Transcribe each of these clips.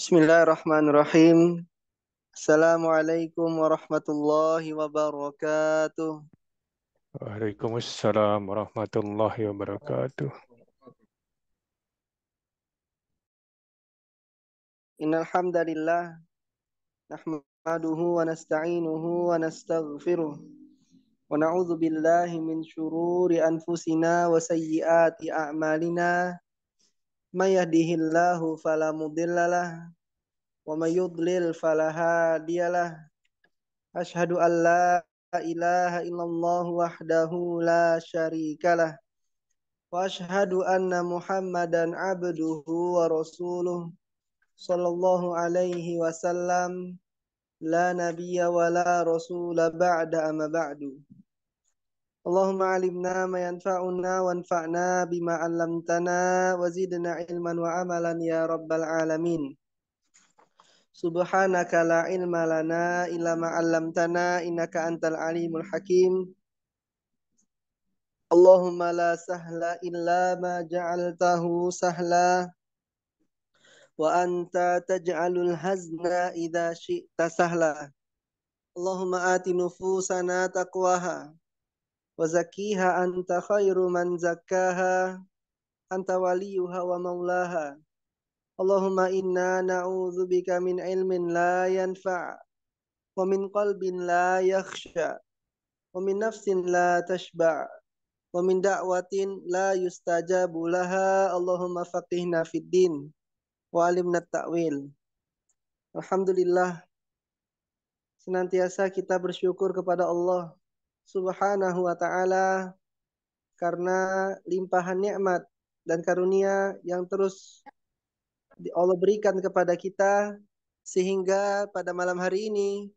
Bismillahirrahmanirrahim. Assalamualaikum warahmatullahi wabarakatuh. Waalaikumsalam warahmatullahi wabarakatuh. Innal hamdalillah nahmaduhu wa nasta'inuhu wa nastaghfiruh wa na'udzu billahi min syururi anfusina wa sayyiati a'malina. May yahdihillahu fala mudhillalah wa may yudlil fala hadiyalah. Asyhadu an la ilaha illallah wahdahu la syarikalah. Wa asyhadu anna Muhammadan abduhu wa rasuluh sallallahu alaihi wasallam la nabiyya wa la rasula ba'da amma ba'du. Allahumma alimna ma yanfa'una wanfa'na bima 'allamtana wa zidna ilman wa amalan ya rabbal alamin. Subhanaka la ilma lana illa ma 'allamtana innaka antal alimul hakim. Allahumma la sahla illa ma ja'altahu sahla wa anta taj'alul hazna idza syi'ta sahla. Allahumma ati nufusana taqwaha wa zakkiha anta khairu man zakkaha anta waliyuha wa maulaha. Allahumma inna na'udzubika min ilmin la yanfa' wa min qalbin la yakhsha wa min nafsin la tashba' wa min da'watin la yustajabu laha. Allahumma faqihna fid din wa alimna ta'wil. Alhamdulillah, senantiasa kita bersyukur kepada Allah Subhanahu wa ta'ala karena limpahan nikmat dan karunia yang terus Allah berikan kepada kita, sehingga pada malam hari ini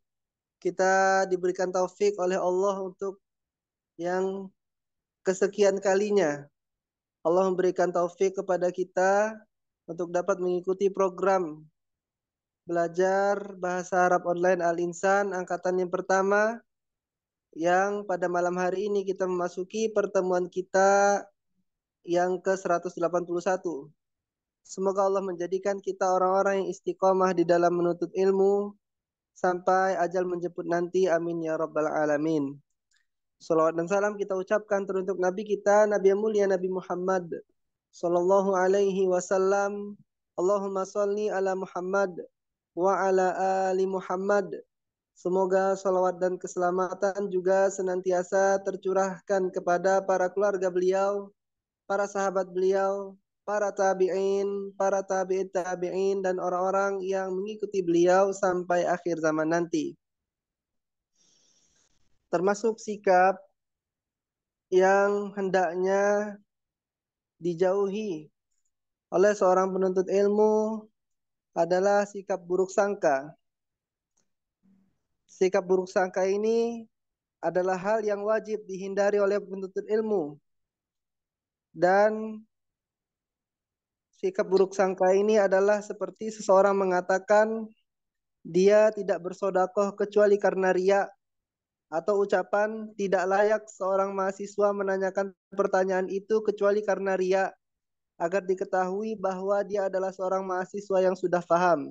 kita diberikan taufik oleh Allah untuk yang kesekian kalinya. Allah memberikan taufik kepada kita untuk dapat mengikuti program belajar bahasa Arab online Al-Insan angkatan yang pertama, yang pada malam hari ini kita memasuki pertemuan kita yang ke-181. Semoga Allah menjadikan kita orang-orang yang istiqomah di dalam menuntut ilmu sampai ajal menjemput nanti. Amin ya rabbal alamin. Salawat dan salam kita ucapkan teruntuk Nabi kita, Nabi yang mulia Nabi Muhammad sallallahu alaihi wasallam. Allahumma salli ala Muhammad wa ala ali Muhammad. Semoga salawat dan keselamatan juga senantiasa tercurahkan kepada para keluarga beliau, para sahabat beliau, para tabi'in, para tabi'in tabi'in, dan orang-orang yang mengikuti beliau sampai akhir zaman nanti. Termasuk sikap yang hendaknya dijauhi oleh seorang penuntut ilmu adalah sikap buruk sangka. Sikap buruk sangka ini adalah hal yang wajib dihindari oleh penuntut ilmu. Dan sikap buruk sangka ini adalah seperti seseorang mengatakan dia tidak bersodakoh kecuali karena riya, atau ucapan tidak layak seorang mahasiswa menanyakan pertanyaan itu kecuali karena riya, agar diketahui bahwa dia adalah seorang mahasiswa yang sudah paham.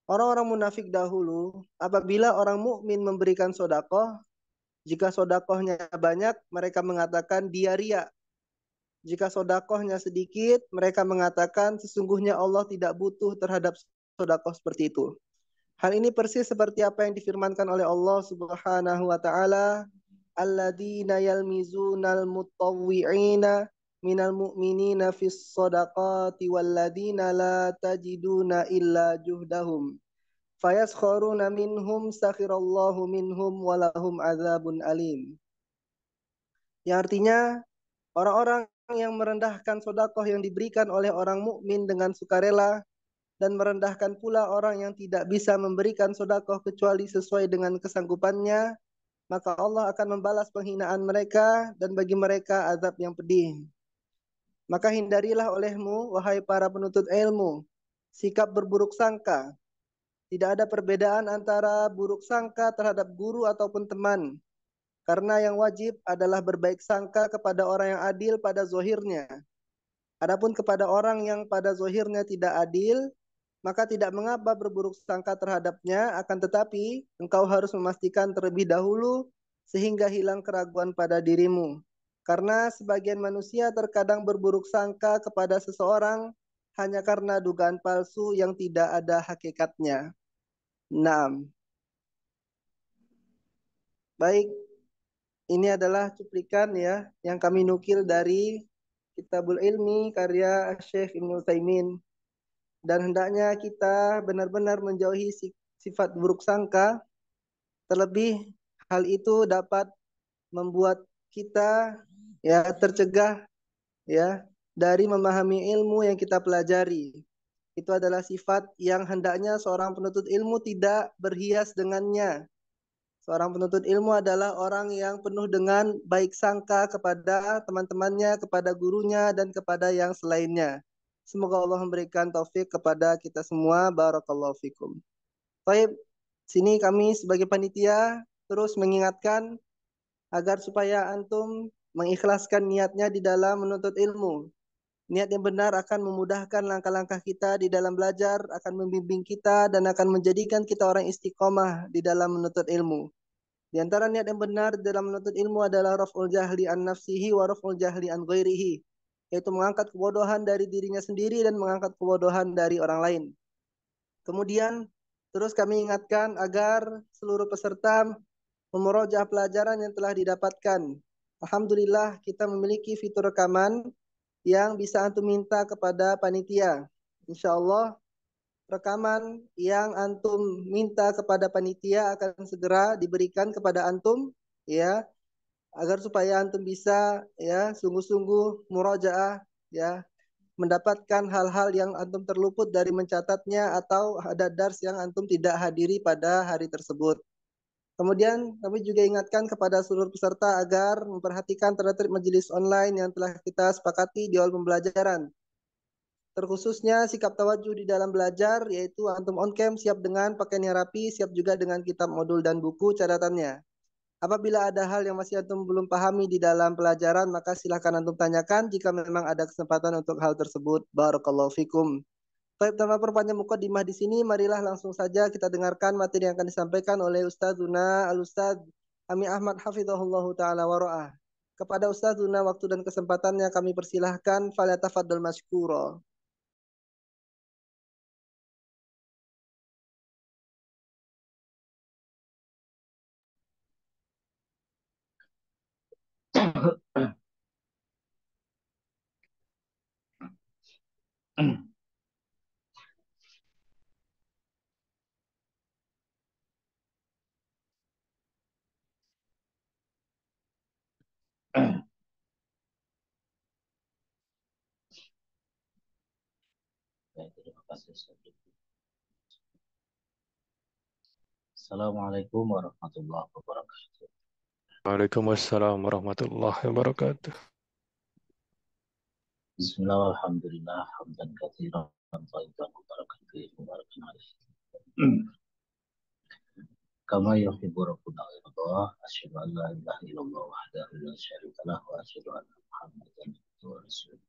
Orang-orang munafik dahulu, apabila orang mukmin memberikan sodakoh, jika sodakohnya banyak, mereka mengatakan dia riya. Jika sodakohnya sedikit, mereka mengatakan sesungguhnya Allah tidak butuh terhadap sodakoh seperti itu. Hal ini persis seperti apa yang difirmankan oleh Allah Subhanahu wa taala, alladzina yalmizunal mutawwi'ina minal mu'minina fis shadaqati walladzina la tajiduna illa juhdahum fayaskharuna minhum sakhirallahu minhum walahum adzabun alim. Yang artinya, orang-orang yang merendahkan sodakoh yang diberikan oleh orang mukmin dengan sukarela, dan merendahkan pula orang yang tidak bisa memberikan sodakoh kecuali sesuai dengan kesanggupannya, maka Allah akan membalas penghinaan mereka dan bagi mereka azab yang pedih. Maka hindarilah olehmu, wahai para penuntut ilmu, sikap berburuk sangka. Tidak ada perbedaan antara buruk sangka terhadap guru ataupun teman. Karena yang wajib adalah berbaik sangka kepada orang yang adil pada zohirnya. Adapun kepada orang yang pada zohirnya tidak adil, maka tidak mengapa berburuk sangka terhadapnya, akan tetapi engkau harus memastikan terlebih dahulu sehingga hilang keraguan pada dirimu. Karena sebagian manusia terkadang berburuk sangka kepada seseorang hanya karena dugaan palsu yang tidak ada hakikatnya. 6. Baik, ini adalah cuplikan ya yang kami nukil dari Kitabul Ilmi karya Syekh Ibnu Utsaimin. Dan hendaknya kita benar-benar menjauhi sifat buruk sangka, terlebih hal itu dapat membuat kita ya tercegah ya dari memahami ilmu yang kita pelajari. Itu adalah sifat yang hendaknya seorang penuntut ilmu tidak berhias dengannya. Seorang penuntut ilmu adalah orang yang penuh dengan baik sangka kepada teman-temannya, kepada gurunya, dan kepada yang selainnya. Semoga Allah memberikan taufik kepada kita semua. Barakallahu fikum. Baik, sini kami sebagai panitia terus mengingatkan agar supaya antum mengikhlaskan niatnya di dalam menuntut ilmu. Niat yang benar akan memudahkan langkah-langkah kita di dalam belajar, akan membimbing kita dan akan menjadikan kita orang istiqomah di dalam menuntut ilmu. Di antara niat yang benar dalam menuntut ilmu adalah raf'ul jahli an nafsihi wa raf'ul jahli an ghairihi, yaitu mengangkat kebodohan dari dirinya sendiri dan mengangkat kebodohan dari orang lain. Kemudian terus kami ingatkan agar seluruh peserta memurojaah pelajaran yang telah didapatkan. Alhamdulillah kita memiliki fitur rekaman yang bisa antum minta kepada panitia. Insya Allah rekaman yang antum minta kepada panitia akan segera diberikan kepada antum ya, agar supaya antum bisa ya sungguh-sungguh murojaah ya, mendapatkan hal-hal yang antum terluput dari mencatatnya atau ada dars yang antum tidak hadiri pada hari tersebut. Kemudian kami juga ingatkan kepada seluruh peserta agar memperhatikan tertib majelis online yang telah kita sepakati di awal pembelajaran. Terkhususnya sikap tawajuh di dalam belajar, yaitu antum on cam siap dengan pakaian yang rapi, siap juga dengan kitab modul dan buku catatannya. Apabila ada hal yang masih antum belum pahami di dalam pelajaran, maka silakan antum tanyakan jika memang ada kesempatan untuk hal tersebut. Barakallahu fikum. Baik, tanpa perpanjang mukadimah di sini, marilah langsung saja kita dengarkan materi yang akan disampaikan oleh Ustadzuna Al-Ustadz Ami Ahmad Hafizahullahu Ta'ala Wara'ah. Kepada Ustadzuna waktu dan kesempatannya kami persilahkan, falyatafaddal masykura. Terima kasih. Assalamualaikum warahmatullahi wabarakatuh. Waalaikumsalam warahmatullahi wabarakatuh. Bismillah, alhamdulillah, hamdan katsiran, thayyiban mubarakan fihi, mubarakan alaihi. Kama yuhibbu rabbuna wa yardah, asyhadu an la ilaha illallah wahdahu la syarika lah wa asyhadu anna Muhammadan abduhu wa rasuluh.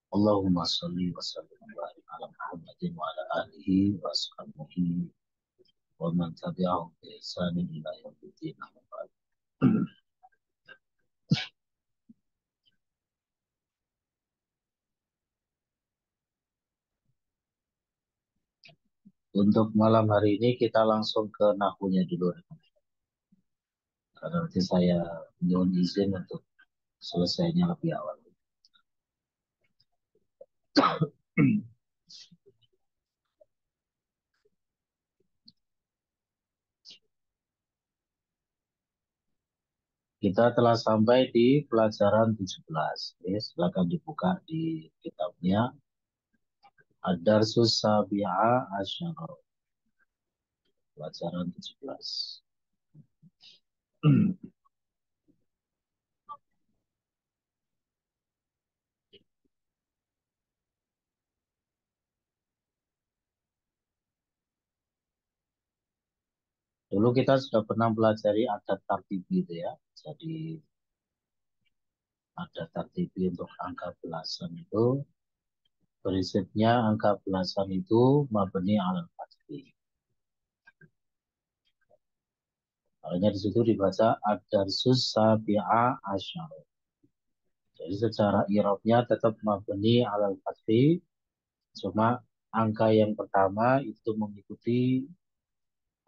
Allahumma shalli wa sallim wa barik ala Muhammadin wa ala alihi wa ashabihi wa man tabi'ahum bi ihsanin ila yaumiddin. Untuk malam hari ini kita langsung ke nahunya dulu. Karena nanti saya mohon izin untuk selesainya lebih awal. Kita telah sampai di pelajaran 17. Silakan dibuka di kitabnya. Ad-Darsus Sabi'a Asyara. Pelajaran 17. Dulu kita sudah pernah pelajari adat tartibi itu ya. Jadi adat tartibi untuk angka belasan itu Prinsipnya angka belasan itu mabni alal fathi. Makanya di situ dibaca ad-darsus sabi'a asyar. Jadi secara i'rabnya tetap mabni alal fathi, cuma angka yang pertama itu mengikuti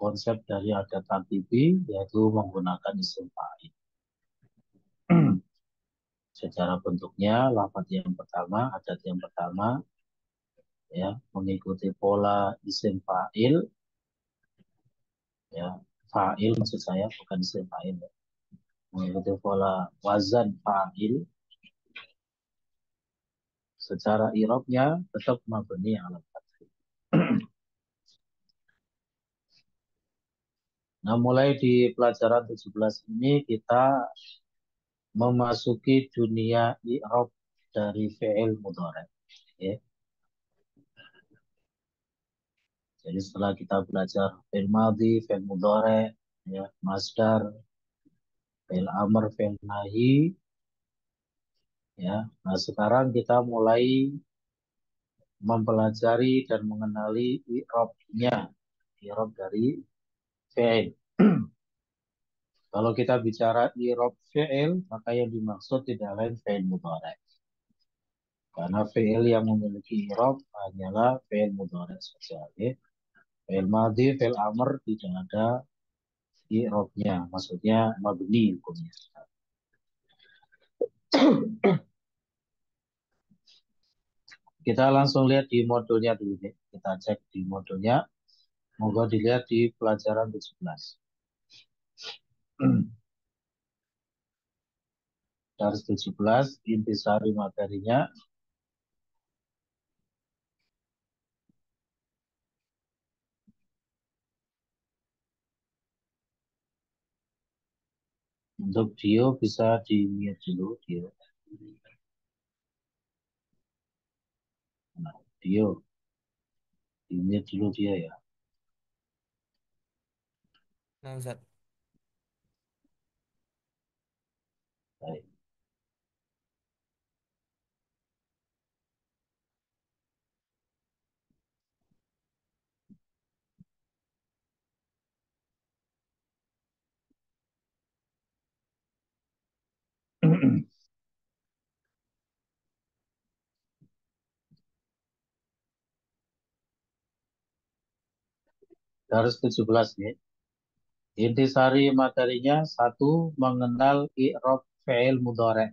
konsep dari adat tartibi, yaitu menggunakan isim fa'il. Secara bentuknya lafaz yang pertama, adat yang pertama ya mengikuti pola isim fa'il, ya fa'il maksud saya bukan isim fa'il, ya. Mengikuti pola wazan fa'il. Secara i'rabnya tetap mabni ala fathi. Nah, mulai di pelajaran 17 ini kita memasuki dunia i'rab dari fi'il mudhari. Ya. Jadi setelah kita belajar fi'il madhi, fi'il mudhari, ya, masdar, fi'il amr, fi'il nahi, ya. Nah, sekarang kita mulai mempelajari dan mengenali i'rabnya, i'rab dari fi'il. Kalau kita bicara i'rab fi'il, maka yang dimaksud tidak lain fi'il mudhari. Karena fi'il yang memiliki i'rab hanyalah fi'il mudhari saja. Ya. Fi'il madhi, fi'il amr tidak ada i'rabnya, maksudnya mabni hukumnya. Kita langsung lihat di modulnya dulu deh. Kita cek di modulnya. Moga dilihat di pelajaran 17. Dari 17, intisari materinya. Untuk Dio bisa di-mute dulu, Dio. Nah, Dio, di-mute dulu dia ya. Nah, Ustaz. Baik. Dari 17 nih. Intisari materinya satu, mengenal i'rab fi'il mudhari.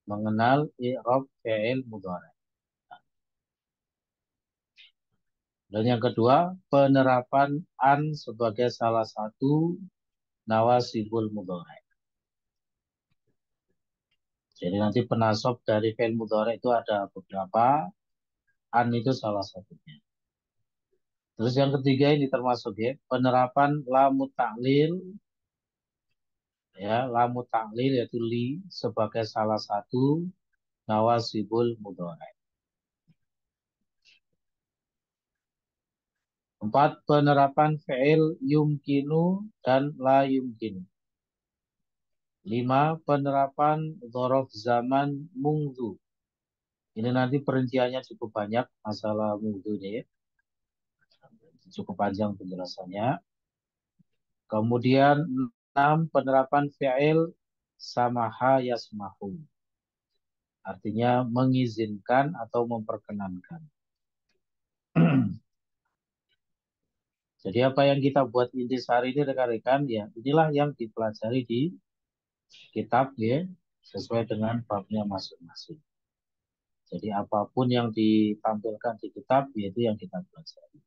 Mengenal i'rab fi'il mudhari. Dan yang kedua, penerapan an sebagai salah satu nawasibul mudhari. Jadi nanti penasob dari fi'il mudhari itu ada beberapa, an itu salah satunya. Terus yang ketiga ini termasuk ya, penerapan lamu ta'lil, ya, lamu ta'lil yaitu li sebagai salah satu nawasibul mudhari. 4, penerapan fi'il yumkinu dan la yumkinu. 5, penerapan dzaraf zaman mungdu. Ini nanti perinciannya cukup banyak masalah mungdunya ya. Cukup panjang penjelasannya. Kemudian 6, penerapan fi'il samaha yasmahu. Artinya mengizinkan atau memperkenankan. Jadi apa yang kita buat intisari ini rekan-rekan ya, inilah yang dipelajari di kitab ya, sesuai dengan babnya masing-masing. Jadi apapun yang ditampilkan di kitab yaitu yang kita pelajari.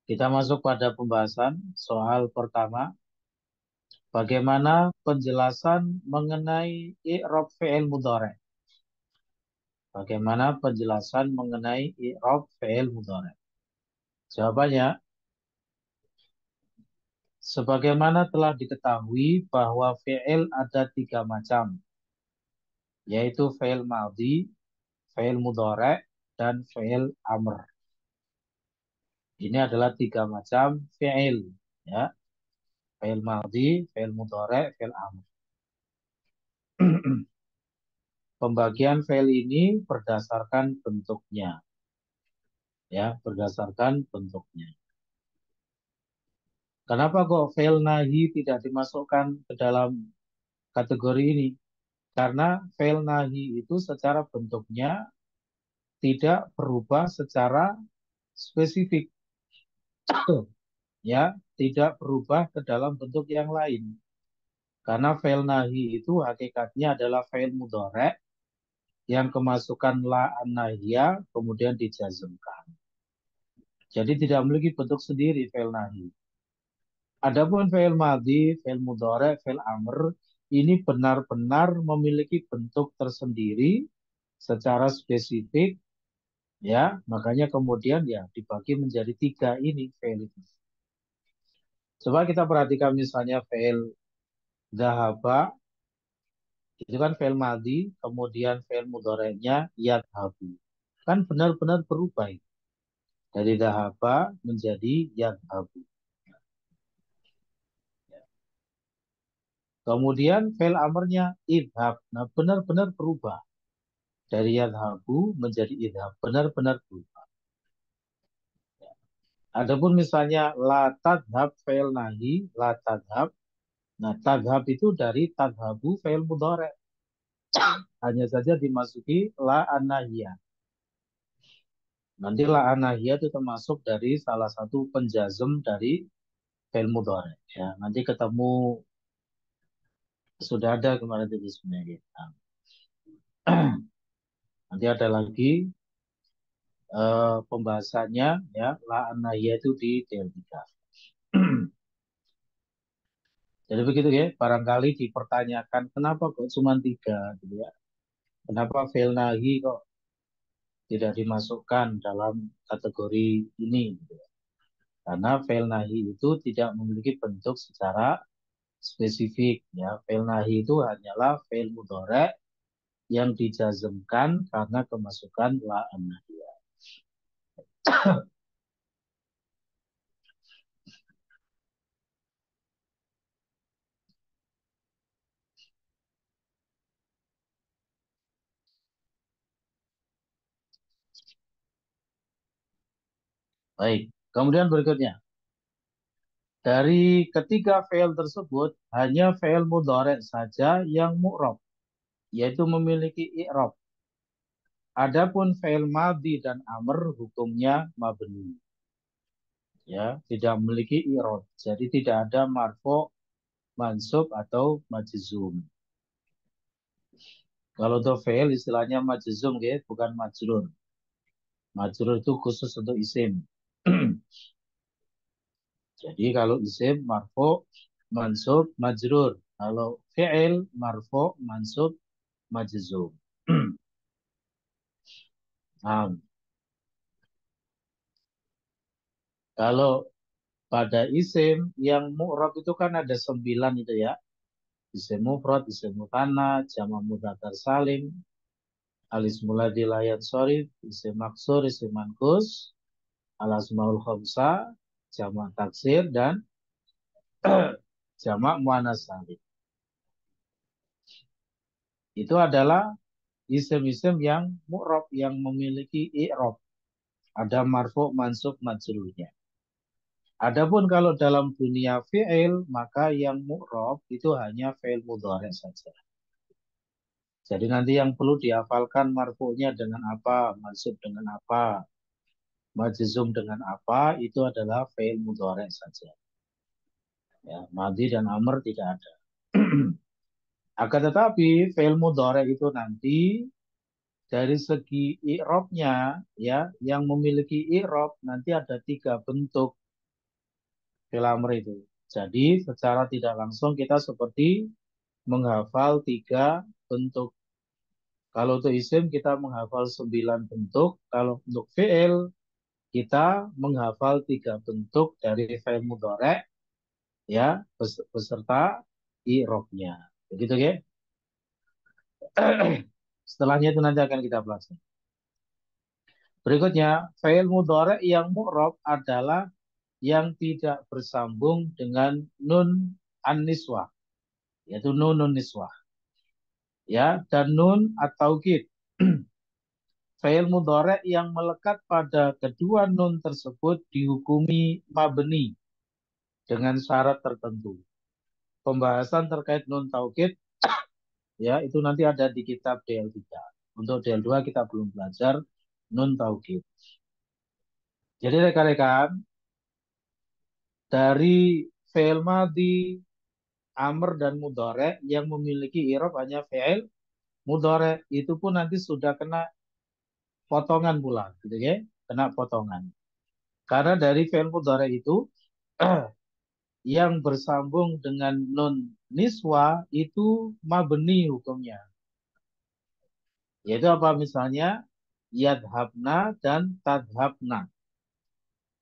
Kita masuk pada pembahasan soal pertama. Bagaimana penjelasan mengenai i'rab fi'il mudhari? Bagaimana penjelasan mengenai i'rab fi'il mudhari? Jawabannya, sebagaimana telah diketahui bahwa fi'il ada 3 macam, yaitu fi'il madhi, fi'il mudhari, dan fi'il amr. Ini adalah 3 macam fi'il, ya. Fi'il madhi, fi'il mudhari, fi'il amr. pembagian fi'il ini berdasarkan bentuknya. Ya, berdasarkan bentuknya. Kenapa kok fi'il nahi tidak dimasukkan ke dalam kategori ini? Karena fi'il nahi itu secara bentuknya tidak berubah secara spesifik. Ya, tidak berubah ke dalam bentuk yang lain. Karena fi'il nahi itu hakikatnya adalah fi'il mudhari' yang kemasukan la an-nahiyah kemudian dijazmkan. Jadi tidak memiliki bentuk sendiri fi'il nahi. Adapun fi'il madhi, fi'il mudhari', fi'il amr ini benar-benar memiliki bentuk tersendiri secara spesifik, ya, makanya kemudian ya dibagi menjadi 3 ini fi'il itu. Coba kita perhatikan misalnya fi'il dhahaba, itu kan fi'il madhi, kemudian fi'il mudhari'nya yadhabu. Kan benar-benar berubah dari dhahaba menjadi yadhabu. Kemudian fi'il amrnya idhab. Nah, benar-benar berubah. Dari yadhabu menjadi idhab. Benar-benar berubah. Adapun misalnya la tadhab fi'il nahi, la tadhab. Nah, tadhab itu dari tadhabu fi'il mudhari'. Hanya saja dimasuki la an-nahiyah. Nanti la an-nahiyah itu termasuk dari salah satu penjazm dari fi'il mudhari'. Ya, nanti ketemu sudah ada kemarin itu sebenarnya. Nanti ada lagi pembahasannya ya la an-nahiyah itu di DL3. Jadi begitu ya, barangkali dipertanyakan kenapa kok cuma 3 gitu ya. Kenapa fi'il nahi kok tidak dimasukkan dalam kategori ini gitu ya. Karena fi'il nahi itu tidak memiliki bentuk secara spesifik ya. Fi'il nahi itu hanyalah fi'il mudhari' yang dijazmkan karena kemasukan la an-nahiyah. Baik, kemudian berikutnya. Dari ketiga fi'il tersebut, hanya fi'il mudhari' saja yang mu'rab, yaitu memiliki i'rab. Adapun fi'il madhi dan amr hukumnya mabni. Ya, tidak memiliki i'rab. Jadi tidak ada marfu', mansub atau majzum. Kalau untuk fi'il istilahnya majzum ya, bukan majrur. Majrur itu khusus untuk isim. Jadi kalau isim marfu', mansub, majrur. Kalau fi'il marfu', mansub, majzum. Nah, kalau pada isim yang mu'rab itu kan ada 9 itu ya. Isim mufrad, isim muthanna, jamak mudzakkar salim, al-ismul ladzi la yansharif, isim maksur, isim manqus, al-asmaul khamsah, jamak taksir dan jamak muannats salim. Itu adalah isim-isim yang mu'rab yang memiliki i'rab. Ada marfu', mansub, majrurnya. Adapun kalau dalam dunia fi'il, maka yang mu'rab itu hanya fi'il mudhari' saja. Jadi nanti yang perlu dihafalkan marfu'nya dengan apa, mansub dengan apa, majzum dengan apa, itu adalah fi'il mudhari' saja. Ya, madhi dan amr tidak ada. Akan tetapi fi'il mudhari' itu nanti dari segi i'rabnya ya, yang memiliki i'rab nanti ada 3 bentuk fi'il amr itu. Jadi secara tidak langsung kita seperti menghafal 3 bentuk. Kalau untuk isim kita menghafal 9 bentuk. Kalau untuk fi'il kita menghafal 3 bentuk dari fi'il mudhari' ya beserta i'rabnya. Begitu ya. Setelahnya itu nanti akan kita pelajari. Berikutnya, fi'il mudhari' yang mu'rab adalah yang tidak bersambung dengan nun an-niswah, yaitu nunun niswah. Ya, dan nun at-taukid. Fi'il mudhari' yang melekat pada kedua nun tersebut dihukumi mabni dengan syarat tertentu. Pembahasan terkait nun taukid ya itu nanti ada di kitab DL3. Untuk DL2 kita belum belajar nun taukid. Jadi rekan-rekan, dari fi'il madhi, amr dan mudhari' yang memiliki i'rab hanya fi'il mudhari' itu pun nanti sudah kena potongan pula, gitu ya, kena potongan. Karena dari fi'il mudhari' itu yang bersambung dengan nun niswa itu mabni hukumnya. Yaitu apa misalnya yadhabna dan tadhabna.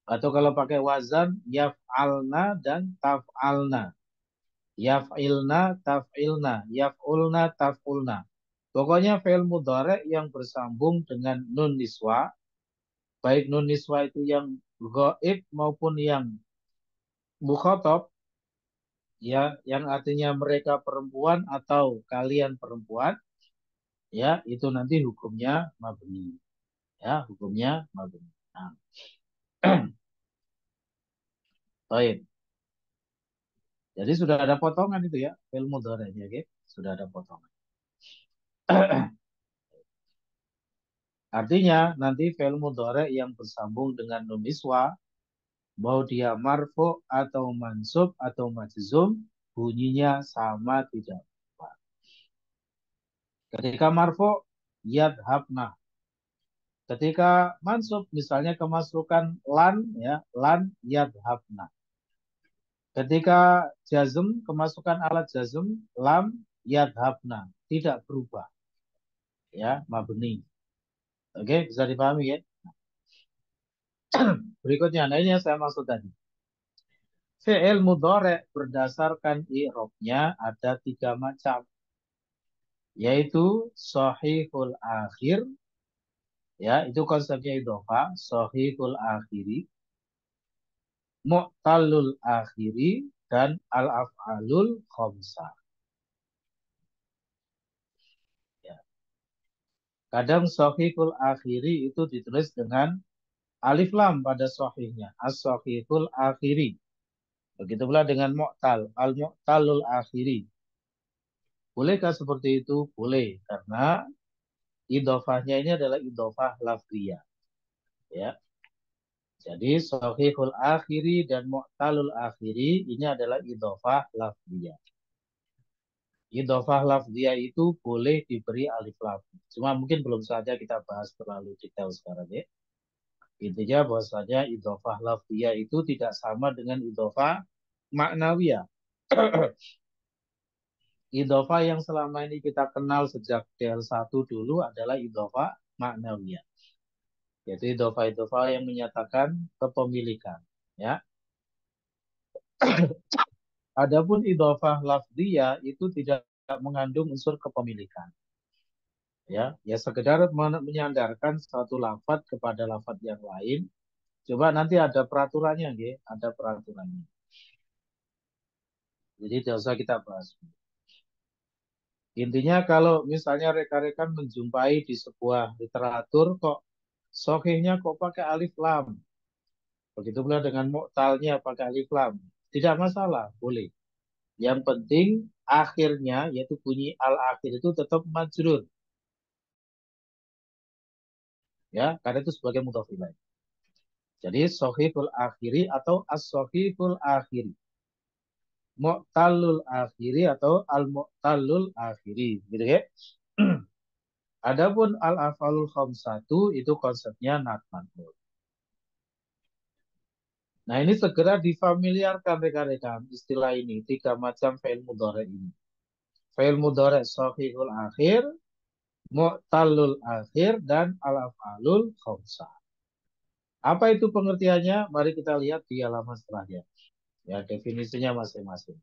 Atau kalau pakai wazan yaf'alna dan taf'alna. Yaf'ilna taf'ilna, yaf'ulna taf'ulna. Pokoknya fi'il mudhari' yang bersambung dengan nun niswa, baik nun niswa itu yang ghaib maupun yang mukhatab, ya, yang artinya mereka perempuan atau kalian perempuan, ya, itu nanti hukumnya mabni. Ya, hukumnya mabni. Nah, baik. Jadi sudah ada potongan itu ya, fi'il mudhari'nya, oke? Sudah ada potongan. Artinya nanti fi'il mudhari' yang bersambung dengan nun niswa, mau dia marfu atau mansub atau majzum, bunyinya sama tidak. Ketika marfu, yadhabna. Ketika mansub, misalnya kemasukan lan, ya, lan yadhabna. Ketika jazm, kemasukan alat jazm, lam yadhabna. Tidak berubah. Ya, mabni. Oke, bisa dipahami ya? Berikutnya, nah ini yang saya maksud tadi. Fi'il mudhari' berdasarkan i'rabnya ada 3 macam. Yaitu sahihul akhir, ya, itu konsepnya idhofah, sahihul akhiri, mu'tallul akhiri, dan al-af'alul khamsah. Ya. Kadang sahihul akhiri itu ditulis dengan alif lam pada sahihnya, as-sahihul akhiri. Begitu pula dengan mu'tal, al-mu'talul akhiri. Bolehkah seperti itu? Boleh, karena idhofahnya ini adalah idhofah lafziyah. Ya. Jadi sahihul akhiri dan mu'talul akhiri ini adalah idhofah lafziyah. Idhofah lafziyah itu boleh diberi alif lam. Cuma mungkin belum saja kita bahas terlalu detail sekarang ya. Intinya bahwasanya idhofah lafziyah itu tidak sama dengan idhofah maknawiyah. Idhofah yang selama ini kita kenal sejak DL1 dulu adalah idhofah maknawiyah. Yaitu idhofah-idhofah yang menyatakan kepemilikan. Ya. Adapun idhofah lafziyah itu tidak mengandung unsur kepemilikan. Ya, ya sekedar menyandarkan satu lafaz kepada lafaz yang lain. Coba nanti ada peraturannya, ya, ada peraturannya. Jadi tidak usah kita bahas. Intinya kalau misalnya rekan-rekan menjumpai di sebuah literatur kok sohihnya kok pakai alif lam. Begitu pula dengan mu'talnya pakai alif lam. Tidak masalah, boleh. Yang penting akhirnya yaitu bunyi al-akhir itu tetap majrur. Ya, karena itu sebagai mudhaf ilaih. Jadi sahihul akhiri atau as-sahihul akhiri. Mu'talul akhiri atau al-mu'talul akhiri, gitu ya. Adapun al-af'alul khamsatu itu konsepnya nat man'ut. Nah, ini segera difamiliarkan rekan-rekan istilah ini, 3 macam fi'il mudhari ini. Fi'il mudhari sahihul akhir, mu'talul akhir, dan al-af'alul khamsah. Apa itu pengertiannya? Mari kita lihat di halaman setelahnya. Ya, definisinya masing-masing.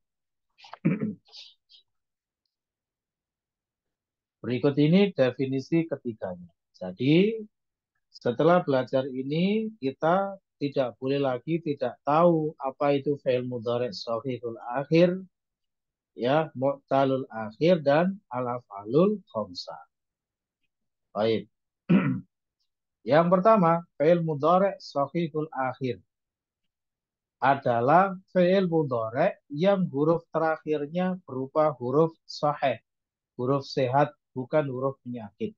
Berikut ini definisi ketiganya. Jadi, setelah belajar ini, kita tidak boleh lagi tidak tahu apa itu fi'il mudhari' shahihul akhir, Ya, mu'talul akhir dan al-af'alul khamsah. Baik. Yang pertama, fi'il mudhari' shahihul akhir adalah fi'il mudhari' yang huruf terakhirnya berupa huruf sahih, huruf sehat, bukan huruf penyakit.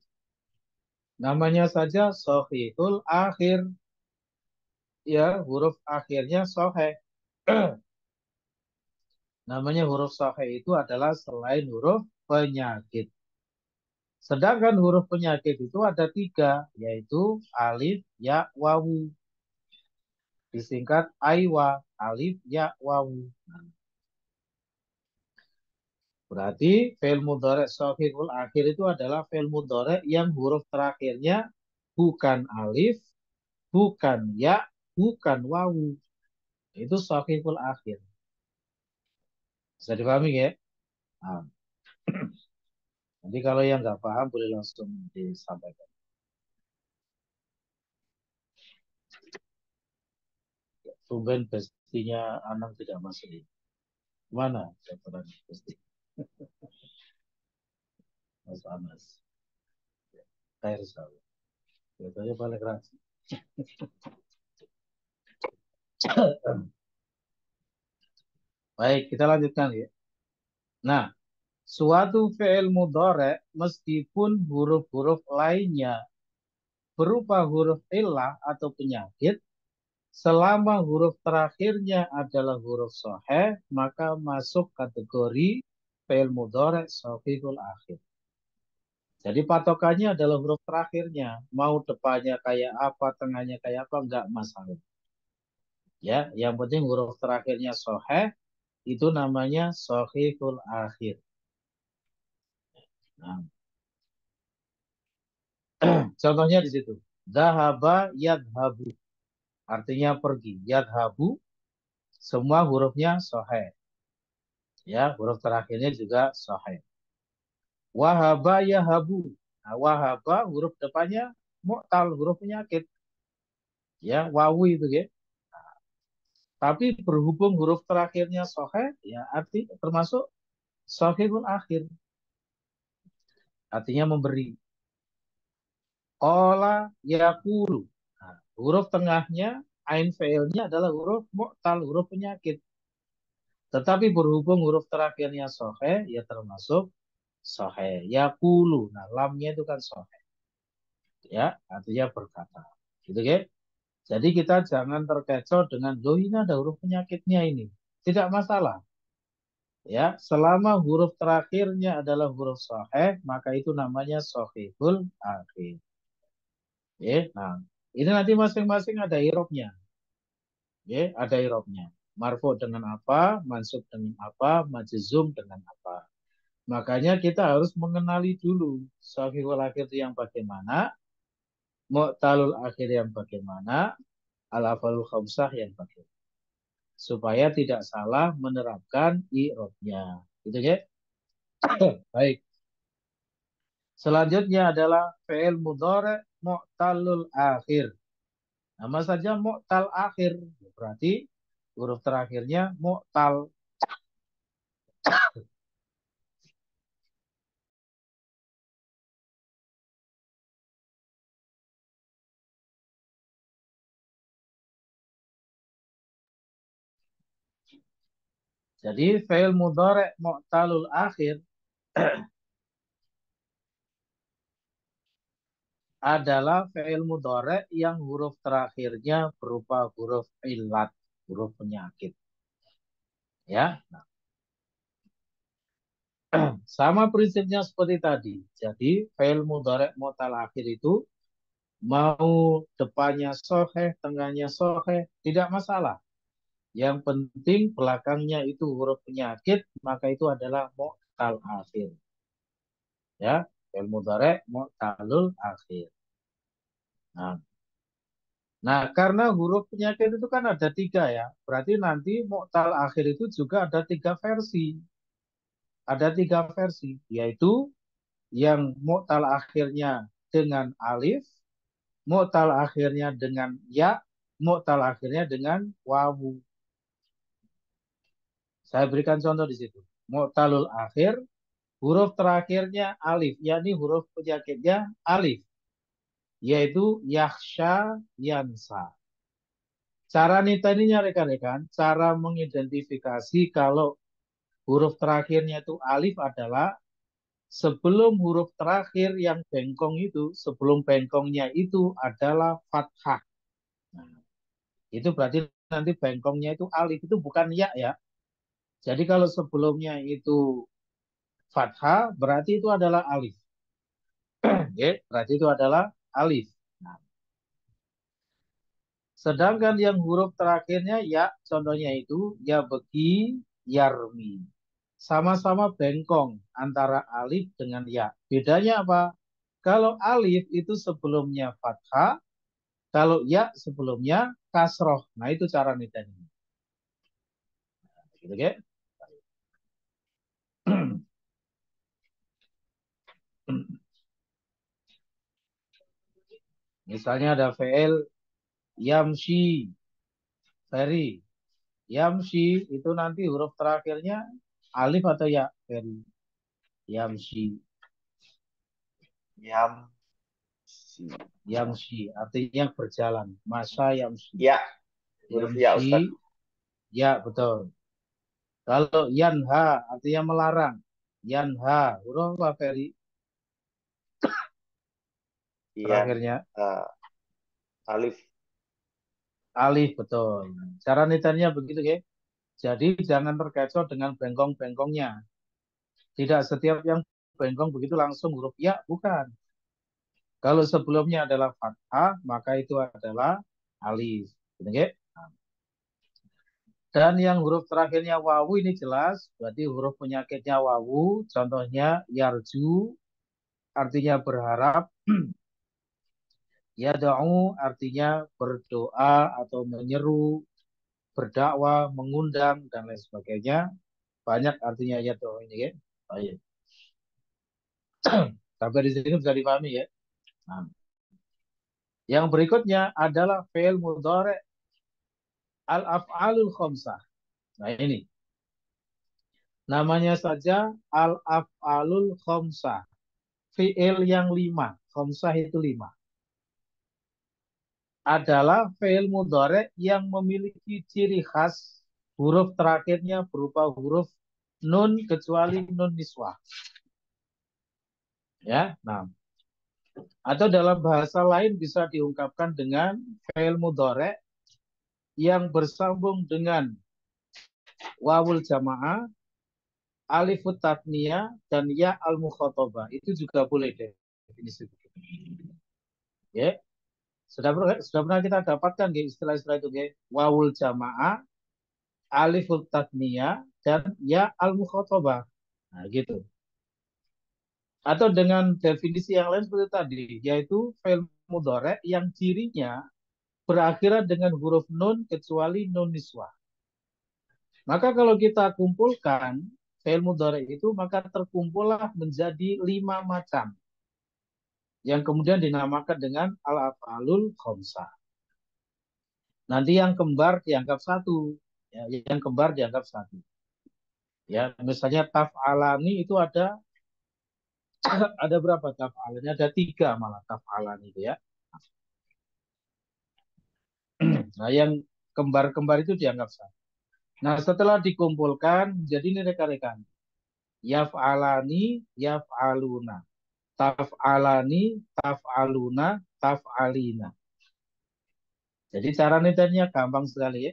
Namanya saja shahihul akhir. Ya, huruf akhirnya sahih. Namanya huruf sahih itu adalah selain huruf penyakit. Sedangkan huruf penyakit itu ada 3, yaitu alif, ya, wawu. Disingkat aiwa, alif, ya, wawu. Berarti fi'il mudhari' shahihul akhir itu adalah fi'il mudhari' yang huruf terakhirnya bukan alif, bukan ya, bukan wawu. Itu shahihul akhir. Bisa dipahami ya? Nah, nanti kalau yang nggak paham boleh langsung disampaikan. Tumben bestinya Anang tidak masuk ini. Mana catatan besti? Mas Anas. Kair saya. Biasanya paling rajin. Baik, kita lanjutkan ya. Nah, suatu fi'il mudhari' meskipun huruf-huruf lainnya berupa huruf illah atau penyakit, selama huruf terakhirnya adalah huruf sahih, maka masuk kategori fi'il mudhari' shahihul akhir. Jadi patokannya adalah huruf terakhirnya. Mau depannya kayak apa, tengahnya kayak apa, enggak masalah. Ya, yang penting huruf terakhirnya sahih, itu namanya shahihul akhir. Nah, contohnya di situ. Dhahaba yadhabu. Artinya pergi. Yadhabu, semua hurufnya sahih. Ya, huruf terakhirnya juga sahih. Wahaba yahabu. Nah, wahaba huruf depannya mu'tal, huruf penyakit. Ya, wawu itu ya. Tapi berhubung huruf terakhirnya sahih, ya arti termasuk sahihul akhir. Artinya memberi. Qala yaqulu. Nah, huruf tengahnya ain fi'ilnya adalah huruf mu'tal, huruf penyakit. Tetapi berhubung huruf terakhirnya sahih, ya termasuk sahih. Yaqulu. Nah, lamnya itu kan sahih. Ya, artinya berkata. Gitu ya. Jadi kita jangan terkecoh dengan, loh ini ada huruf penyakitnya ini. Tidak masalah. Ya, selama huruf terakhirnya adalah huruf sahih, maka itu namanya sahihul akhir. Ya, nah, ini nanti masing-masing ada irobnya. Ya, ada irobnya. Marfu dengan apa, mansub dengan apa, majzum dengan apa. Makanya kita harus mengenali dulu sahihul akhir itu yang bagaimana, mu'talul akhir yang bagaimana, al-afalul khamsah yang bagaimana. Supaya tidak salah menerapkan i'rabnya. Gitu ya. Baik. Selanjutnya adalah fi'il mudhari' mu'talul akhir. Nama saja mu'tal akhir. Berarti huruf terakhirnya mu'tal. Jadi fi'il mudhari' mu'talul akhir adalah fi'il mudhari' yang huruf terakhirnya berupa huruf illat, huruf penyakit. Ya. Nah, sama prinsipnya seperti tadi. Jadi fi'il mudhari' mu'tal akhir itu mau depannya sahih, tengahnya sahih, tidak masalah. Yang penting belakangnya itu huruf penyakit, maka itu adalah mu'tal akhir. Ya, fi'il mudhari' mu'talul akhir. Nah, karena huruf penyakit itu kan ada 3 ya. Berarti nanti mu'tal akhir itu juga ada 3 versi. Ada 3 versi, yaitu yang mu'tal akhirnya dengan alif, mu'tal akhirnya dengan ya, mu'tal akhirnya dengan wawu. Saya berikan contoh di situ. mu'talul akhir, huruf terakhirnya alif, yakni huruf penyakitnya alif, yaitu yakhsha, yansa. Cara nitaninya rekan-rekan, cara mengidentifikasi kalau huruf terakhirnya itu alif adalah sebelum huruf terakhir yang bengkong itu, sebelum bengkongnya itu adalah fathah. Nah, itu berarti nanti bengkongnya itu alif, itu bukan ya ya. Jadi kalau sebelumnya itu fathah, berarti itu adalah alif. Oke, berarti itu adalah alif. Nah, sedangkan yang huruf terakhirnya ya, contohnya itu ya begi, yarmi. Sama-sama bengkong antara alif dengan ya. Bedanya apa? Kalau alif itu sebelumnya fathah, kalau ya sebelumnya kasroh. Nah itu cara nitanya. Gitu, oke? Misalnya ada fi'il yamshi, Ferry. Yamshi itu nanti huruf terakhirnya alif atau ya, Ferry? Yamshi. Yamsi. Yamshi artinya berjalan. Masa yamshi. Ya, huruf ya Ustaz. Yamshi. Ya, betul. Kalau yanha artinya melarang. Yanha, huruf apa, Ferry? Terakhirnya Alif. alif, betul. Cara nitanya begitu, ya. Jadi jangan terkecoh dengan bengkong-bengkongnya. Tidak setiap yang bengkong begitu langsung huruf ya, bukan. Kalau sebelumnya adalah fathah, maka itu adalah alif. Gitu, ya. Dan yang huruf terakhirnya wawu ini jelas, berarti huruf penyakitnya wawu, contohnya yarju, artinya berharap, yada'u artinya berdoa atau menyeru, berdakwah, mengundang, dan lain sebagainya. Banyak artinya yada'u ini, ya. Baik. Sampai di sini bisa dipahami, ya. Nah, yang berikutnya adalah fi'il mudhari' al-af'alul khamsah. Nah ini. Namanya saja al-af'alul khamsah. Fi'il yang 5. Khamsah itu 5. Adalah fi'il mudhari' yang memiliki ciri khas huruf terakhirnya berupa huruf nun kecuali nun niswah. Ya, nah. Atau dalam bahasa lain bisa diungkapkan dengan fi'il mudhari' yang bersambung dengan wawul jamaah, alifut tatniyah, dan ya al-mukhatabah. Itu juga boleh definisi. Ya. Sudah pernah kita dapatkan istilah-istilah itu, wawul jamaah, alifut tatniyah, dan ya al-mukhatabah. Nah, gitu. Atau dengan definisi yang lain seperti tadi, yaitu fi'il mudhari' yang cirinya berakhiran dengan huruf nun kecuali nun niswah. Maka kalau kita kumpulkan fi'il mudhari' itu, maka terkumpullah menjadi 5 macam. Yang kemudian dinamakan dengan al-af'alul khamsah. Nanti yang kembar dianggap satu. Ya, yang kembar dianggap satu. Ya, misalnya taf'alani itu ada berapa taf'alani? Ada 3 malah taf'alani itu, ya. Nah, yang kembar-kembar itu dianggap satu. Nah, setelah dikumpulkan, jadi ini rekan-rekan. Yaf'alani, yaf'aluna. Taf'alani, taf'aluna, taf'alina. Jadi cara nitanya gampang sekali, ya.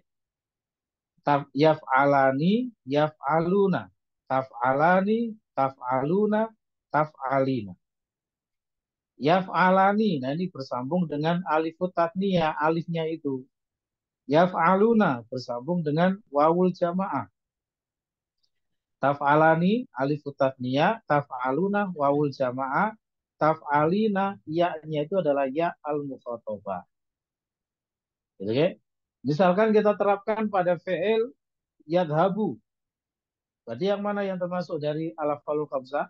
Yaf'alani, yaf'aluna. Taf'alani, taf'aluna, taf'alina. Yaf'alani, nah ini bersambung dengan alifut tatniyah, alifnya itu. Yaf'aluna bersambung dengan wawul jamaah. Taf'alani alifut tatniyah, taf'aluna wawul jamaah, taf'alina ya-nya itu adalah ya al-mukhatabah. Gitu, ya. Misalkan kita terapkan pada fi'il yadhabu. Berarti yang mana yang termasuk dari al-af'alul khamsah?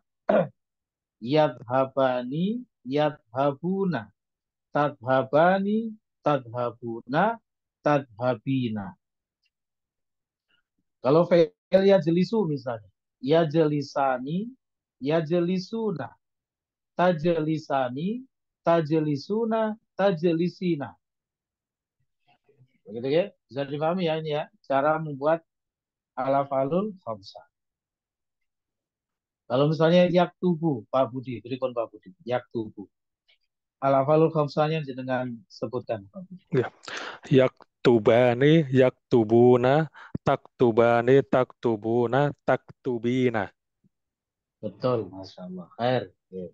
Yadhabani, yadhabuna. Tadhabani, tadhabuna, tadhabina. Kalau fi'il yajlisu misalnya. yajlisani, yajlisuna, tajlisani, tajlisuna, tajlisina. Begitu ya? Bisa dipahami ya ini ya, cara membuat al-af'alul khamsah. Kalau misalnya yaktubu, Pak Budi, berikut Pak Budi, yaktubu. Al-af'alul khamsahnya dengan sebutkan Pak Budi. Ya. Yaktubani, yaktubuna, taktubani, taktubuna, taktubina. Betul, Masya Allah. Khair. Ya.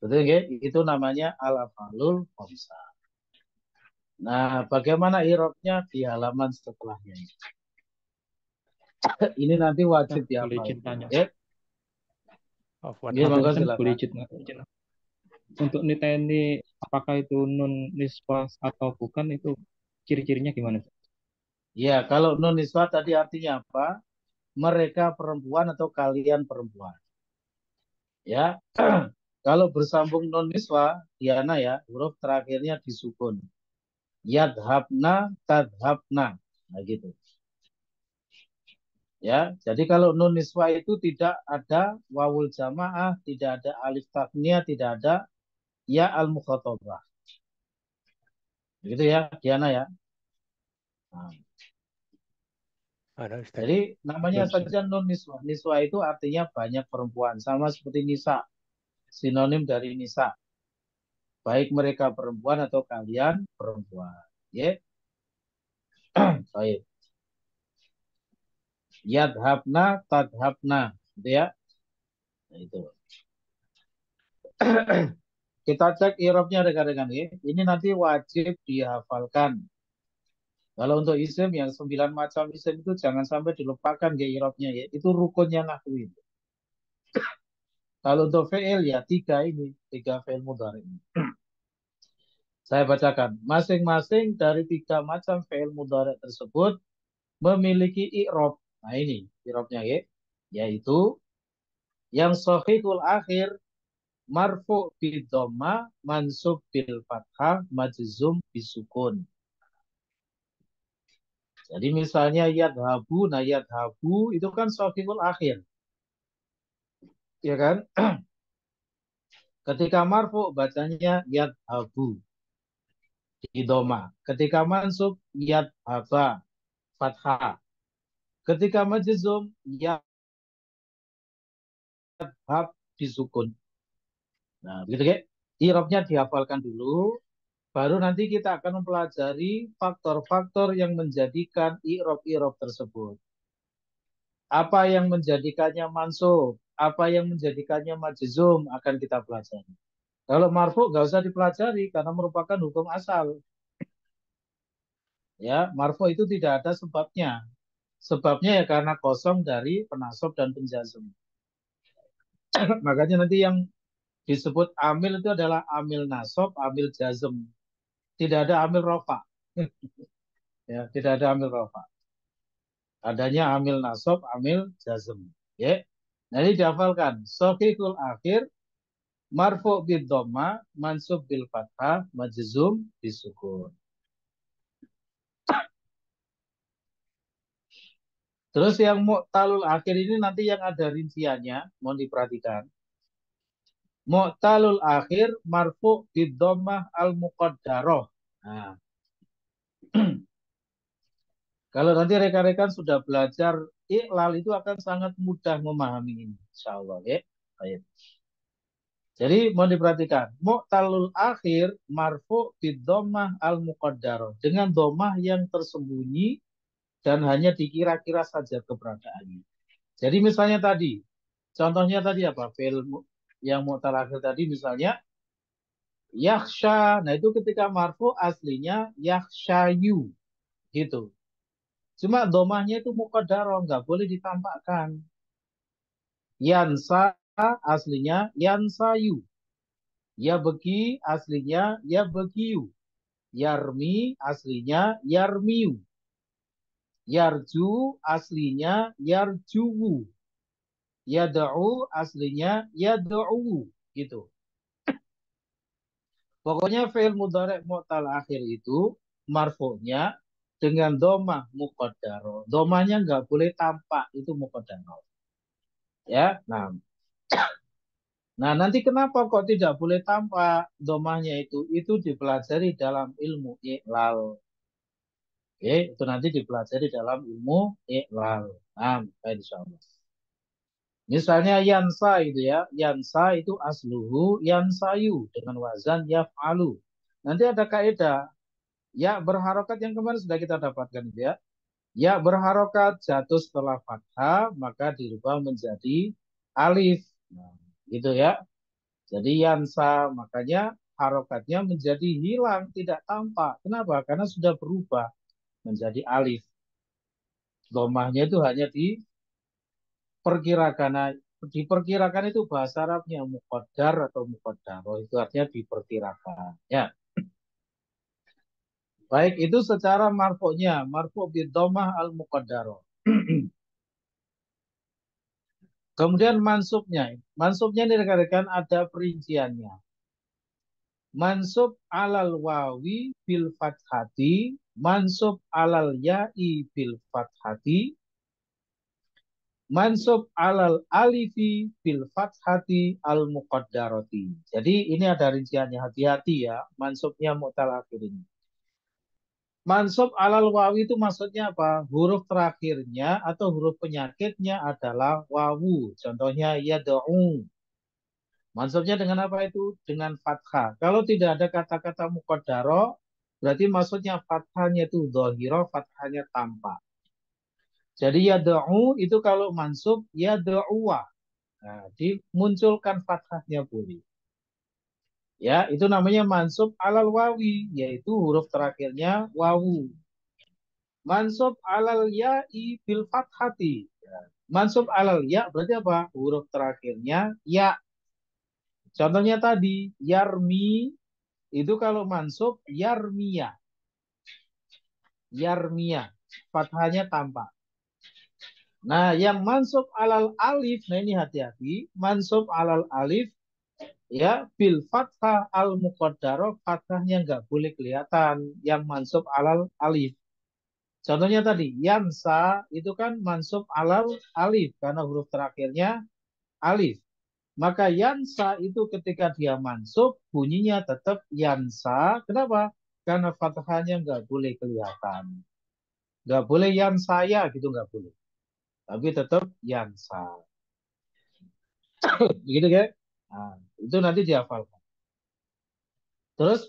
Betul ya? Itu namanya al-af'alul khamsah. Nah, bagaimana irobnya di halaman setelahnya ini? Ini nanti wajib Boleh dihafal. izin tanya. Ya, Afwan. ya monggo Boleh silakan. izin izin. Untuk niteni apakah itu nun nisbah atau bukan, itu ciri-cirinya gimana? Ya, kalau nun nisbah tadi artinya apa? Mereka perempuan atau kalian perempuan. Ya, kalau bersambung nun nisbah, Diana ya, huruf terakhirnya disukun. Yadhabna, tadhabna. Nah gitu. Ya, jadi kalau nun niswah itu tidak ada wawul jamaah, tidak ada alif tasniyah, tidak ada ya al mukhatabah. Begitu ya, Diana ya. Nah, Ada Ustaz. jadi namanya Baik, saja nun niswah. Niswah itu artinya banyak perempuan, sama seperti nisa, sinonim dari nisa. Baik mereka perempuan atau kalian perempuan. Ya, baik. Yadhabna, tadhabna, gitu ya. Nah, itu. Kita cek irobnya rekan-rekan ya. Ini nanti wajib dihafalkan. Kalau untuk isim yang 9 macam isim itu jangan sampai dilupakan ya irobnya ya. Itu rukunnya nahwu. Kalau untuk fi'il ya 3 ini, 3 fi'il mudhari. Saya bacakan. Masing-masing dari 3 macam fi'il mudhari tersebut memiliki i'rob. Nah ini i'robnya ya. Yaitu yang sahihul akhir marfu bil dhamma mansub bil fathah majzum bisukun. Jadi misalnya yadhabu, nah yadhabu itu kan sahihul akhir. Ya kan? Ketika marfu bacanya yadhabu di doma. Ketika mansub yadhaba fathah. Ketika majzum yadhab disukun. Nah, begitu ya. I'rabnya dihafalkan dulu, baru nanti kita akan mempelajari faktor-faktor yang menjadikan i'rab tersebut. Apa yang menjadikannya mansub, apa yang menjadikannya majzum akan kita pelajari. Kalau marfu nggak usah dipelajari karena merupakan hukum asal. Ya, marfu itu tidak ada sebabnya. Sebabnya ya karena kosong dari penasab dan penjazm. Makanya nanti yang disebut amil itu adalah amil nasab, amil jazm. Tidak ada amil rofa. Ya, tidak ada amil rofa. Adanya amil nasab, amil jazm. Ya. Jadi dihafalkan. Sahihul akhir marfu bid dhamma mansub bil fathah majzum bisukun. Terus yang mu'talul akhir ini nanti yang ada rinciannya, mohon diperhatikan. Mu'talul akhir marfu bid dhammah al muqaddarah. Nah, kalau nanti rekan-rekan sudah belajar iklal itu akan sangat mudah memahami ini, insyaallah ya. Baik. Jadi mohon diperhatikan, mu'talul akhir marfu bid dhammah al muqaddarah, dengan dhammah yang tersembunyi dan hanya dikira-kira saja keberadaannya. Jadi misalnya tadi, contohnya tadi apa? Fi'il yang mu'tal akhir tadi misalnya yakhsha. Nah, itu ketika marfu aslinya yakhshayu gitu. Cuma domahnya itu muqaddarah, nggak boleh ditampakkan. Yansa aslinya yansayu. Ya begi aslinya ya begiu. Yarmi aslinya yarmiu. Yarju aslinya yarjuwu. Yad'u aslinya yad'u gitu. Pokoknya fi'il mudhari' mu'tal akhir itu marfu'nya dengan domah muqaddarah. Domahnya nggak boleh tampak, itu muqaddarah. Ya, nah nanti kenapa kok tidak boleh tampak domahnya itu? Itu dipelajari dalam ilmu i'lal. Oke, itu nanti dipelajari dalam ilmu i'lal. Nah, insyaallah. Misalnya yansa itu ya, yansa itu asluhu yansayu dengan wazan yaf'alu. Nanti ada kaidah ya berharokat yang kemarin sudah kita dapatkan itu ya. Ya berharokat jatuh setelah fathah maka dirubah menjadi alif. Nah, gitu ya. Jadi yansa makanya harokatnya menjadi hilang tidak tampak. Kenapa? Karena sudah berubah menjadi alif. Domahnya itu hanya diperkirakan. Nah, diperkirakan itu bahasa Arabnya muqaddar atau muqaddaro itu artinya diperkirakan. Ya, baik itu secara marfu'nya, marfu' bidomah al muqaddaro. Kemudian mansubnya ini rekan-rekan ada perinciannya. Mansub alal wawi bil fathati, mansub alal ya'i bil fathati, mansub alal alifi bil fathati al muqaddarati. Jadi ini ada rinciannya, hati-hati ya, mansubnya mu'tal akhir ini. Mansub alal wawi itu maksudnya apa? Huruf terakhirnya atau huruf penyakitnya adalah wawu. Contohnya yad'u. Mansubnya dengan apa itu? Dengan fathah. Kalau tidak ada kata-kata muqaddaro, berarti maksudnya fathahnya itu dhahiro, fathahnya tampak. Jadi yad'u itu kalau mansub yad'uwa. Nah, dimunculkan fathahnya boleh. Ya, itu namanya mansub alal wawi, yaitu huruf terakhirnya wawu. Mansub alal ya'i bil fathati. Ya. Mansub alal ya berarti apa? Huruf terakhirnya ya. Contohnya tadi, yarmi itu kalau mansub yarmiya. Yarmiya. Fathahnya tampak. Nah, yang mansub alal alif, nah ini hati-hati. Mansub alal alif, ya, bil fathah al muqaddaroh, fathahnya nggak boleh kelihatan. Yang mansub alal alif. Contohnya tadi, yansa itu kan mansub alal alif karena huruf terakhirnya alif. Maka yansa itu ketika dia mansub bunyinya tetap yansa. Kenapa? Karena fathahnya nggak boleh kelihatan. Nggak boleh yansaya gitu nggak boleh. Tapi tetap yansa. Begitu ya? Nah, itu nanti dihafalkan. Terus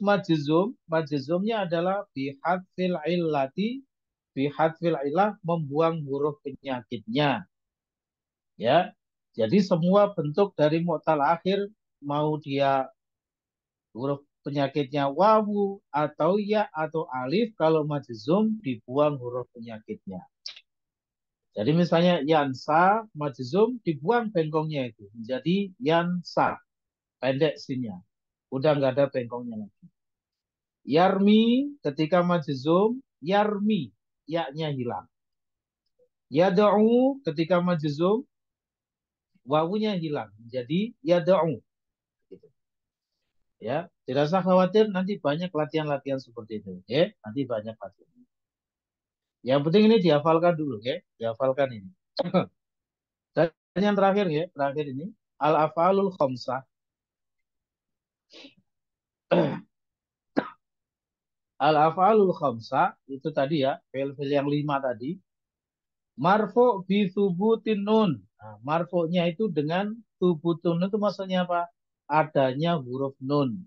majzumnya adalah bihadfil illati, bihadfil illah membuang huruf penyakitnya. Ya, jadi semua bentuk dari mu'tal akhir mau dia huruf penyakitnya wawu atau ya atau alif kalau majzum dibuang huruf penyakitnya. Jadi misalnya yansa majzum dibuang bengkongnya itu menjadi yansa pendek sinnya. Udah nggak ada bengkongnya lagi. Yarmi ketika majzum yarmi ya-nya hilang. Yad'u ketika majzum wawunya hilang menjadi yad'u. Gitu. Ya, tidak usah khawatir nanti banyak latihan-latihan seperti itu. Ya, nanti banyak latihan. Yang penting ini dihafalkan dulu, ya. Dihafalkan ini. Dan yang terakhir ya, terakhir ini al-af'alul khamsah. Al-af'alul khamsah itu tadi ya, fi'il-fi'il yang 5 tadi. Marfu bi thubutin nun. Nah, marfu'nya itu dengan thubutun itu maksudnya apa? Adanya huruf nun.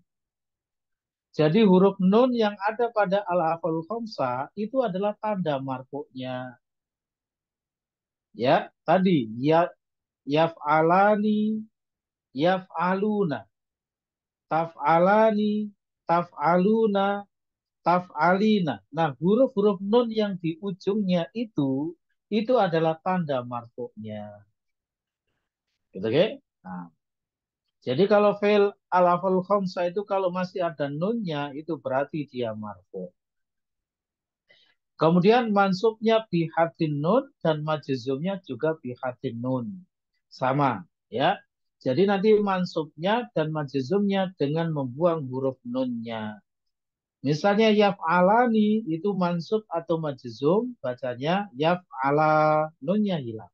Jadi huruf nun yang ada pada al-af'alul khamsah itu adalah tanda marfu'nya. Ya, tadi ya yaf'alani, yaf'aluna, taf'alani, taf'aluna, taf'alina. Nah, huruf-huruf nun yang di ujungnya itu adalah tanda marfu'nya. Gitu, oke? Nah, jadi kalau fi'il al-af'al khamsah itu kalau masih ada nunnya itu berarti dia marfu'. Kemudian mansubnya bihatin nun dan majzumnya juga bihatin nun. Sama, ya. Jadi nanti mansubnya dan majzumnya dengan membuang huruf nunnya. Misalnya yaf'alani itu mansub atau majzum bacanya yaf'ala nunnya hilang.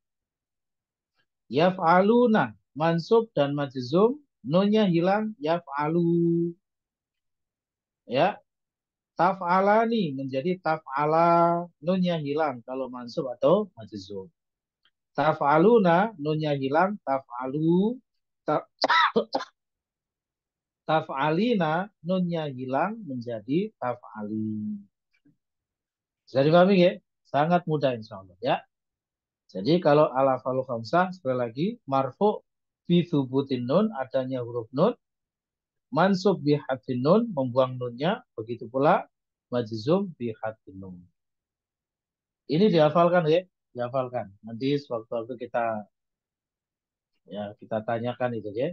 Yaf'aluna, mansub dan majzum, nunnya hilang, yaf'alu. Ya, taf'alani menjadi taf'ala, nunnya hilang kalau mansub atau majzum. Taf'aluna, nunnya hilang, taf'alu. Ta- Taf'alina, nunnya hilang menjadi taf'ali. Bisa dipahami ya? Sangat mudah insya Allah ya. Jadi kalau al-af'alu khamsah, sekali lagi, marfu fi thubutin nun, adanya huruf nun, mansub bi hadfin nun, membuang nunnya, begitu pula majzum bi hadfin nun. Ini dihafalkan ya, dihafalkan. Nanti sewaktu-waktu kita tanyakan itu ya.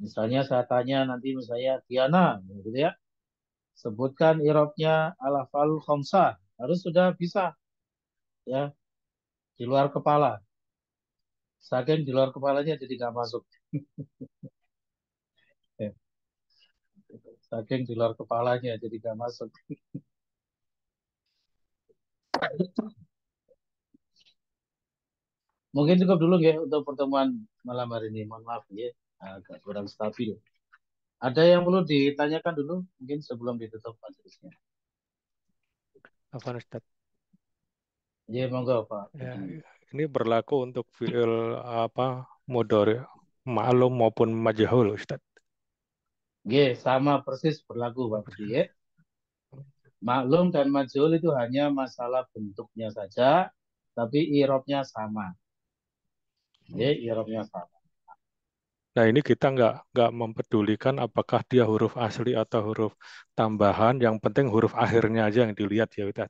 Misalnya saya tanya nanti misalnya Diana, gitu ya. Sebutkan irobnya al-af'alul khamsah. Harus sudah bisa ya, di luar kepala. Saking di luar kepalanya jadi nggak masuk. Ya, saking di luar kepalanya jadi nggak masuk. Mungkin cukup dulu ya untuk pertemuan malam hari ini. Mohon maaf ya, agak kurang stabil. Ada yang perlu ditanyakan dulu mungkin sebelum ditutup majelisnya. Afwan Ustaz. Ya, monggo Pak. Ya, ini berlaku untuk fi'il mudhari ma'lum maupun majhul Ustaz. Ya, sama persis berlaku Pak Budi ya. Maklum dan majhul itu hanya masalah bentuknya saja, tapi irobnya sama. Ya, irobnya sama. Nah, ini kita nggak mempedulikan apakah dia huruf asli atau huruf tambahan. Yang penting huruf akhirnya aja yang dilihat ya Ustaz.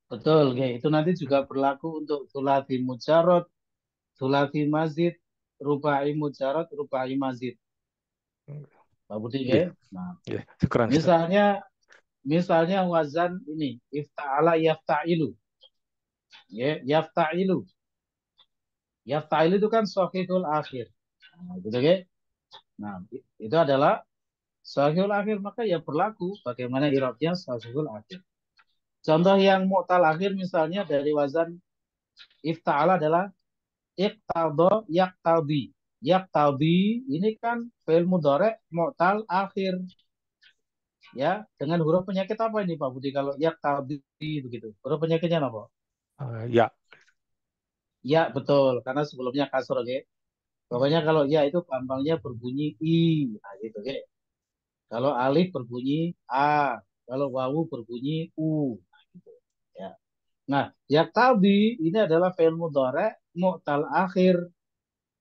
Betul, ya. Itu nanti juga berlaku untuk sulasi mujarot, sulasi mazid, rubai mujarot, rubai mazid. Pak Budi ya. Nah, Ya, syukran Ustaz. misalnya wazan ini ifta'ala yafta'ilu. Ya, yafta'ilu. Yafta'ilu itu kan sahihul akhir. Nah, gitu ya. Nah, itu adalah sahihul akhir, maka ya berlaku bagaimana irobnya sahihul akhir. Contoh yang mu'tal akhir misalnya dari wazan ifta'ala adalah iqtadha yaqtadi. Yaqtadi ini kan fi'il mudhari' mu'tal akhir. Ya, dengan huruf penyakit apa ini Pak Budi kalau yaqtadi begitu? Huruf penyakitnya apa? Ya, Ya, betul, karena sebelumnya kasroh ya. Pokoknya kalau ya itu gampangnya berbunyi i, nah gitu ya. Kalau alif berbunyi a, kalau wawu berbunyi u, nah, gitu ya. Nah, yaqtadi ini adalah fi'il mudhari' mu'tal akhir.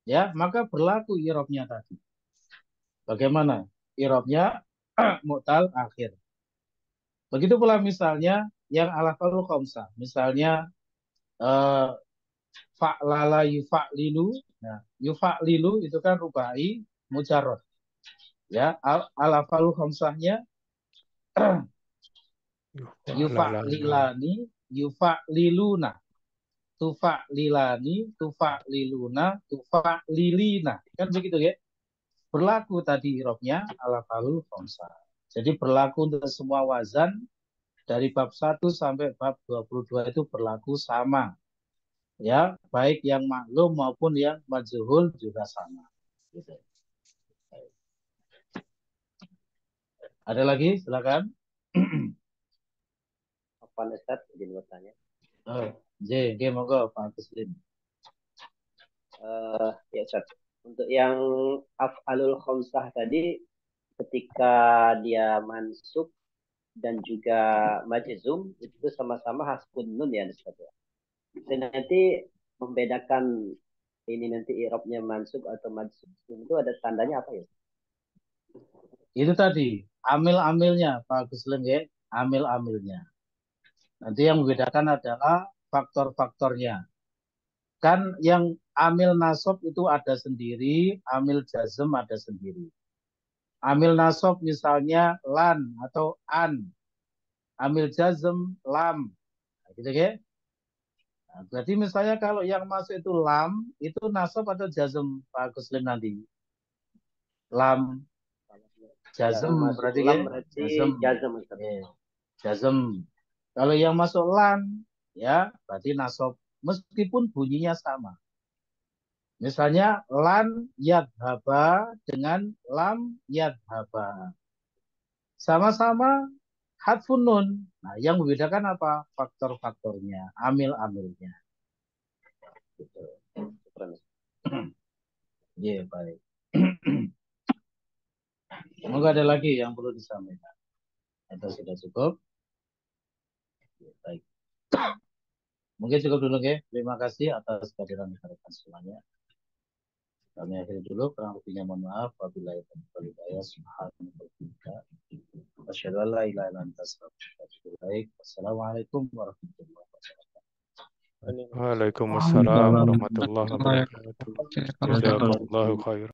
Ya, maka berlaku irobnya tadi. Bagaimana irobnya mu'tal akhir. Begitu pula misalnya yang al-af'alul khamsah. Misalnya eh, fa'lala yufa'lilu. Nah, yufa'lilu itu kan rubai mujarrad. Ya, al-af'alul khamsahnya yufa'lilani, yufa'liluna, tufa'lilani, tufa'liluna, tufa'lilina. Kan begitu ya? Berlaku tadi irobnya al-af'alul khamsah. Jadi berlaku untuk semua wazan dari bab 1 sampai bab 22 itu berlaku sama. Ya, baik yang maklum maupun yang majhul juga sama. Gitu. Ada lagi? Silakan. Apa Ustaz izin bertanya? Monggo Pak Kuslim. Ya Ustaz, untuk yang af'alul khamsah tadi ketika dia mansub dan juga majzum itu sama-sama hasbun nun ya Ustaz ya. Dan nanti membedakan ini nanti i'rabnya mansub atau majzum itu ada tandanya apa ya? Itu tadi amil-amilnya Pak Kuslim ya, amil-amilnya. Nanti yang membedakan adalah faktor-faktornya. Kan yang amil nasab itu ada sendiri, amil jazm ada sendiri. Amil nasab misalnya lan atau an. Amil jazm lam. Nah, gitu ya. Nah, berarti misalnya kalau yang masuk itu lam, itu nasab atau jazm Pak Kuslim nanti? Lam, jazm Yang masuk berarti lam ya? berarti Jazm. jazm Ustaz. Ya, jazm. Kalau yang masuk lan, ya berarti nasab. Meskipun bunyinya sama. Misalnya lan yadhaba dengan lam yadhaba. Sama-sama hadfun nun. Nah, yang membedakan apa? Faktor-faktornya, amil-amilnya. Gitu. Iya, baik. Semoga ada lagi yang perlu disampaikan. Atau sudah cukup? Ya, baik. Mungkin cukup dulu, ya. Terima kasih atas kehadiran rekan semuanya. Kami akhiri dulu, kurang lebihnya mohon maaf. Wabillahi taufiq wal hidayah. Subhanallahi wa bihamdihi. Asyhadu an la ilaha illa anta astaghfiruka wa atubu ilaik. Wassalamualaikum warahmatullahi wabarakatuh. Waalaikumsalam warahmatullahi wabarakatuh. Jazakallahu khair.